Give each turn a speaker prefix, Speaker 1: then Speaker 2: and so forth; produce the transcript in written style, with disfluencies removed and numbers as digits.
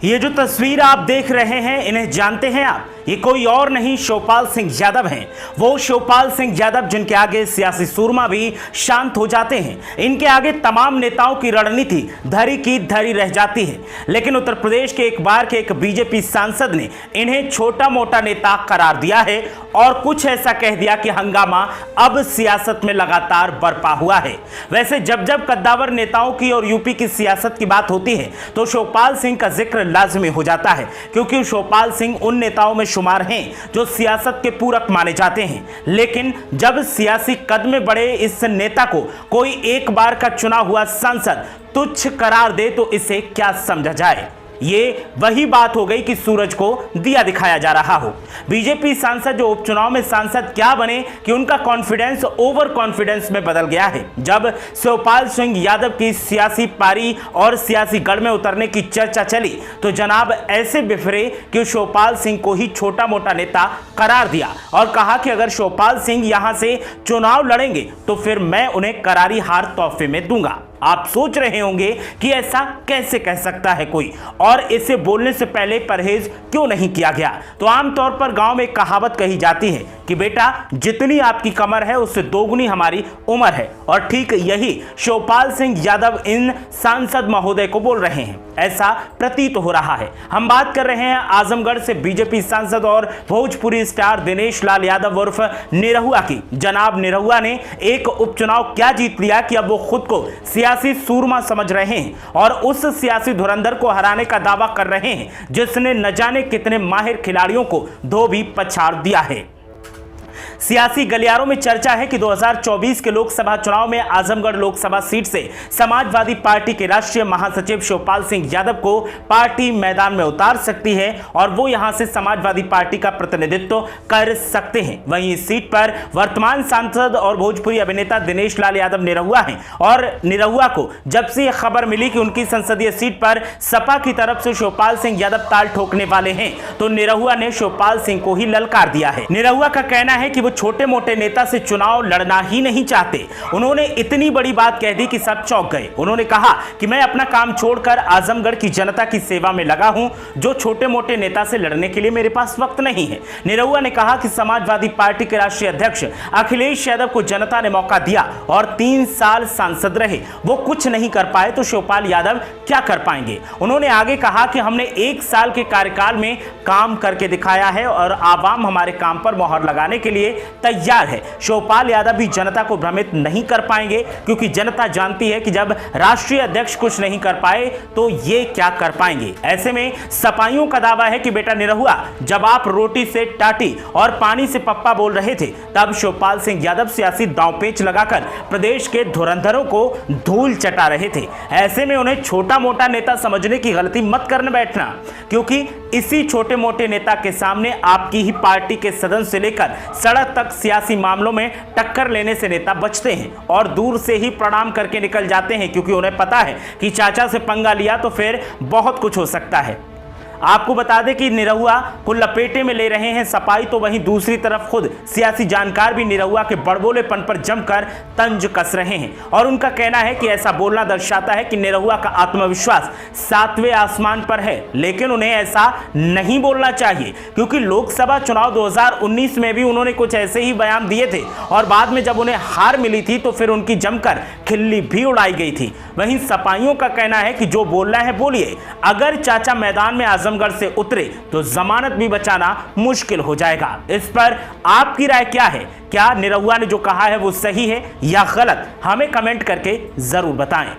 Speaker 1: ये जो तस्वीर आप देख रहे हैं, इन्हें जानते हैं आप? ये कोई और नहीं शिवपाल सिंह यादव हैं। वो शिवपाल सिंह यादव जिनके आगे सियासी सूरमा भी शांत हो जाते हैं। इनके आगे तमाम नेताओं की रणनीति धरी की धरी रह जाती है। लेकिन उत्तर प्रदेश के एक बार के एक बीजेपी सांसद ने इन्हें छोटा मोटा नेता करार दिया है और कुछ ऐसा कह दिया कि हंगामा अब सियासत में लगातार बरपा हुआ है। वैसे जब जब कद्दावर नेताओं की और यूपी की सियासत की बात होती है तो शिवपाल सिंह का जिक्र लाजमी हो जाता है, क्योंकि शिवपाल सिंह उन नेताओं में शुमार हैं जो सियासत के पूरक माने जाते हैं। लेकिन जब सियासी कद में बढ़े इस नेता को कोई एक बार का चुना हुआ सांसद तुच्छ करार दे तो इसे क्या समझा जाए। ये वही बात हो गई कि सूरज को दिया दिखाया जा रहा हो। बीजेपी सांसद जो उपचुनाव में सांसद क्या बने कि उनका कॉन्फिडेंस ओवर कॉन्फिडेंस में बदल गया है। जब शिवपाल सिंह यादव की सियासी पारी और सियासी गढ़ में उतरने की चर्चा चली तो जनाब ऐसे बिफरे कि शिवपाल सिंह को ही छोटा मोटा नेता करार दिया और कहा कि अगर शिवपाल सिंह यहां से चुनाव लड़ेंगे तो फिर मैं उन्हें करारी हार तोहफे में दूंगा। आप सोच रहे होंगे कि ऐसा कैसे कह सकता है कोई, और इसे बोलने से पहले परहेज क्यों नहीं किया गया। तो आमतौर पर गांव में एक कहावत कही जाती है कि बेटा जितनी आपकी कमर है उससे दोगुनी हमारी उम्र है, और ठीक यही शिवपाल सिंह यादव इन सांसद महोदय को बोल रहे हैं। ऐसा प्रतीत हो रहा है। हम बात कर रहे हैं आजमगढ़ से बीजेपी सांसद और भोजपुरी स्टार दिनेश लाल यादव उर्फ निरहुआ की। जनाब निरहुआ ने एक उपचुनाव क्या जीत लिया कि अब वो खुद को सियासी सूरमा समझ रहे हैं और उस सियासी धुरंधर को हराने का दावा कर रहे हैं जिसने न जाने कितने माहिर खिलाड़ियों को धोबी पछाड़ दिया है। सियासी गलियारों में चर्चा है कि 2024 के लोकसभा चुनाव में आजमगढ़ लोकसभा सीट से समाजवादी पार्टी के राष्ट्रीय महासचिव शिवपाल सिंह यादव को पार्टी मैदान में उतार सकती है और वो यहां से समाजवादी पार्टी का प्रतिनिधित्व कर सकते हैं। वहीं इस सीट पर वर्तमान सांसद और भोजपुरी अभिनेता दिनेश लाल यादव निरहुआ हैं और निरहुआ को जब से यह खबर मिली कि उनकी संसदीय सीट पर सपा की तरफ से शिवपाल सिंह यादव ताल ठोकने वाले हैं तो निरहुआ ने शिवपाल सिंह को ही ललकार दिया है। निरहुआ का कहना है कि वो छोटे मोटे नेता से चुनाव लड़ना ही नहीं चाहते। उन्होंने इतनी बड़ी बात कह दी कि सब चौंक गए। उन्होंने कहा कि मैं अपना काम छोड़कर आजमगढ़ की जनता की सेवा में लगा हूं, जो छोटे मोटे नेता से लड़ने के लिए मेरे पास वक्त नहीं है। निरहुआ ने कहा कि समाजवादी पार्टी के राष्ट्रीय अध्यक्ष अखिलेश यादव को जनता ने मौका दिया और 3 साल सांसद रहे, वो कुछ नहीं कर पाए तो शिवपाल यादव क्या कर पाएंगे। उन्होंने आगे कहा कि हमने 1 साल के कार्यकाल में काम करके दिखाया है और आवाम हमारे काम पर मोहर लगाने के लिए तैयार है। शिवपाल यादव भी जनता को भ्रमित नहीं कर पाएंगे, क्योंकि जनता जानती है कि जब राष्ट्रीय अध्यक्ष कुछ नहीं कर पाए तो ये क्या कर पाएंगे। ऐसे में सपाइयों का दावा है कि बेटा निरहुआ, जब आप रोटी से टाटी और पानी से पप्पा बोल रहे थे तब शिवपाल सिंह यादव सियासी दांवपेच लगाकर प्रदेश के धुरंधरों को धूल चटा रहे थे। ऐसे में उन्हें छोटा मोटा नेता समझने की गलती मत करने बैठना, क्योंकि इसी छोटे मोटे नेता के सामने आपकी ही पार्टी के सदन से लेकर सड़क तक सियासी मामलों में टक्कर लेने से नेता बचते हैं और दूर से ही प्रणाम करके निकल जाते हैं, क्योंकि उन्हें पता है कि चाचा से पंगा लिया तो फिर बहुत कुछ हो सकता है। आपको बता दें कि निरहुआ को लपेटे में ले रहे हैं सपाई, तो वहीं दूसरी तरफ खुद सियासी जानकार भी निरहुआ के बड़बोलेपन पर जमकर तंज कस रहे हैं और उनका कहना है कि ऐसा बोलना दर्शाता है कि निरहुआ का आत्मविश्वास 7वें आसमान पर है। लेकिन उन्हें ऐसा नहीं बोलना चाहिए, क्योंकि लोकसभा चुनाव 2019 में भी उन्होंने कुछ ऐसे ही बयान दिए थे और बाद में जब उन्हें हार मिली थी तो फिर उनकी जमकर खिल्ली भी उड़ाई गई थी। वहीं सपाइयों का कहना है कि जो बोलना है बोलिए, अगर चाचा मैदान में आजमगढ़ से उतरे तो जमानत भी बचाना मुश्किल हो जाएगा। इस पर आपकी राय क्या है? क्या निरहुआ ने जो कहा है वो सही है या गलत? हमें कमेंट करके जरूर बताएं।